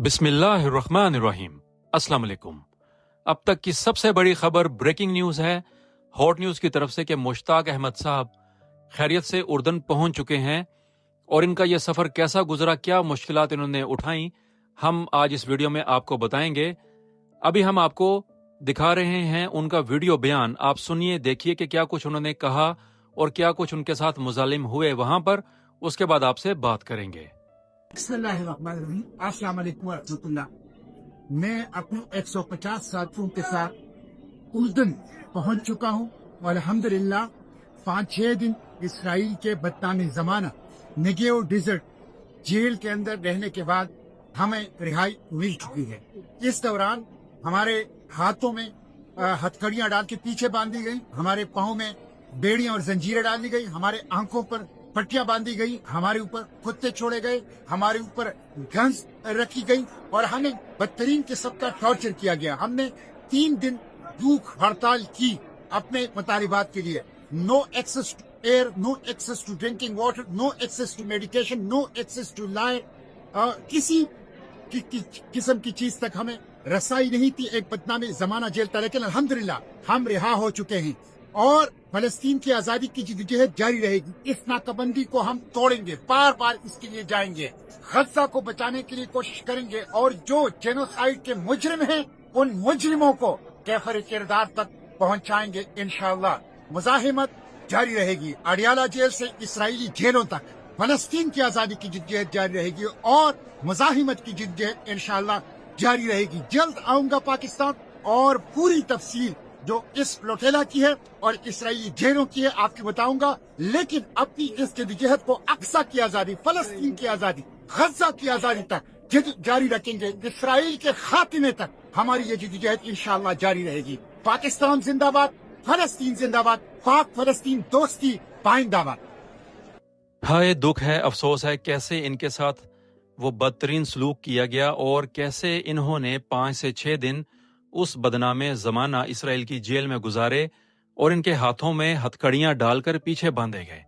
बिस्मिल्लाहिर्रहमानिर्रहीम। अस्सलाम वालेकुम। अब तक की सबसे बड़ी खबर ब्रेकिंग न्यूज़ है हॉट न्यूज़ की तरफ से कि मुश्ताक अहमद साहब खैरियत से उर्दन पहुंच चुके हैं और इनका यह सफ़र कैसा गुजरा, क्या मुश्किलात इन्होंने उठाई, हम आज इस वीडियो में आपको बताएंगे। अभी हम आपको दिखा रहे हैं उनका वीडियो बयान, आप सुनिए, देखिए कि क्या कुछ उन्होंने कहा और क्या कुछ उनके साथ मुजालिम हुए वहां पर। उसके बाद आपसे बात करेंगे। बिस्मिल्लाहिर्रहमानिर्रहीम। अस्सलाम वालेकुम व रहमतुल्लाह। मैं अपने 150 साथियों के साथ उर्दन पहुंच चुका हूं और अल्हम्दुलिल्लाह 5-6 दिन इसराइल के बदनामी जमाना नेगेव डिजर्ट जेल के अंदर रहने के बाद हमें रिहाई मिल चुकी है। इस दौरान हमारे हाथों में हथकड़ियां डाल के पीछे बांधी गई, हमारे पाँव में बेड़ियां और जंजीरें डाली गई, हमारे आंखों पर पट्टियां बांधी गई, हमारे ऊपर कुत्ते छोड़े गए, हमारे ऊपर गन्स रखी गई और हमें बदतरीन किस्म का टॉर्चर किया गया। हमने 3 दिन भूख हड़ताल की अपने मुतालिबात के लिए। No access to air, no access to drinking water, no access to medication, no access to light, किसी किस्म की चीज तक हमें रसाई नहीं थी। एक बदनामी जमाना जेल था, लेकिन अल्हम्दुलिल्लाह हम रिहा हो चुके हैं और फलस्तीन की आजादी की जिद्दोजहद जारी रहेगी। इस नाकाबंदी को हम तोड़ेंगे, बार बार इसके लिए जाएंगे, गज़ा को बचाने के लिए कोशिश करेंगे और जो जेनोसाइड के मुजरिम हैं उन मुजरिमों को कैफर किरदार तक पहुंचाएंगे इंशाअल्लाह। मुजाहिमत जारी रहेगी, अडियाला जेल से इसराइली जेलों तक। फलस्तीन की आजादी की जिद्दोजहद जारी रहेगी और मुजाहिमत की जिद्दोजहद इंशाअल्लाह जारी रहेगी। जल्द आऊंगा पाकिस्तान और पूरी तफसील जो इस प्लोटेला की है और इसराइली जेलों की है आपको बताऊंगा। लेकिन अपनी इस जद्दोजहद को अक्सा की आजादी, फलस्तीन की आजादी, गज़ा की आजादी तक जिद जारी रखेंगे। इसराइल के खात्मे तक हमारी ये जद्दोजहद इंशाअल्लाह जारी रहेगी। पाकिस्तान जिंदाबाद, फलस्तीन जिंदाबाद, पाक फलस्तीन दोस्ती पाइंदाबाद। हाय, दुख है, अफसोस है, कैसे इनके साथ वो बदतरीन सलूक किया गया और कैसे इन्होंने 5 से 6 दिन उस बदनामे ज़माना इसराइल की जेल में गुजारे और इनके हाथों में हथकड़ियां डालकर पीछे बांधे गए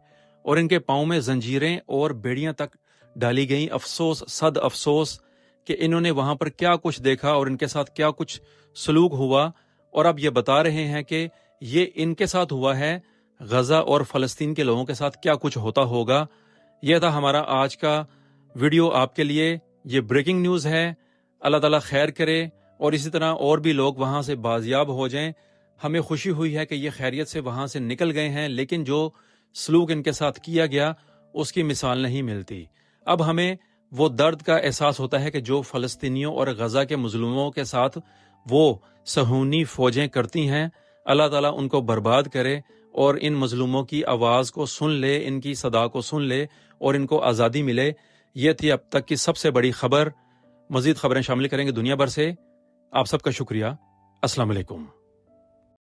और इनके पाँव में जंजीरें और बेड़ियां तक डाली गईं। अफसोस, सद अफसोस कि इन्होंने वहां पर क्या कुछ देखा और इनके साथ क्या कुछ सलूक हुआ। और अब ये बता रहे हैं कि ये इनके साथ हुआ है, गज़ा और फ़लस्तीन के लोगों के साथ क्या कुछ होता होगा। यह था हमारा आज का वीडियो आपके लिए। ये ब्रेकिंग न्यूज़ है। अल्लाह ताला खैर करे और इसी तरह और भी लोग वहाँ से बाजियाब हो जाएं। हमें खुशी हुई है कि ये खैरियत से वहाँ से निकल गए हैं, लेकिन जो सलूक इनके साथ किया गया उसकी मिसाल नहीं मिलती। अब हमें वो दर्द का एहसास होता है कि जो फ़लस्तीनियों और गज़ा के मुज़लुमों के साथ वो सहूनी फ़ौजें करती हैं। अल्लाह ताला उनको बर्बाद करे और इन मज़लूमों की आवाज़ को सुन ले, इनकी सदा को सुन ले और इनको आज़ादी मिले। ये थी अब तक की सबसे बड़ी खबर। मज़ीद खबरें शामिल करेंगे दुनिया भर से। आप सबका शुक्रिया। अस्सलाम वालेकुम।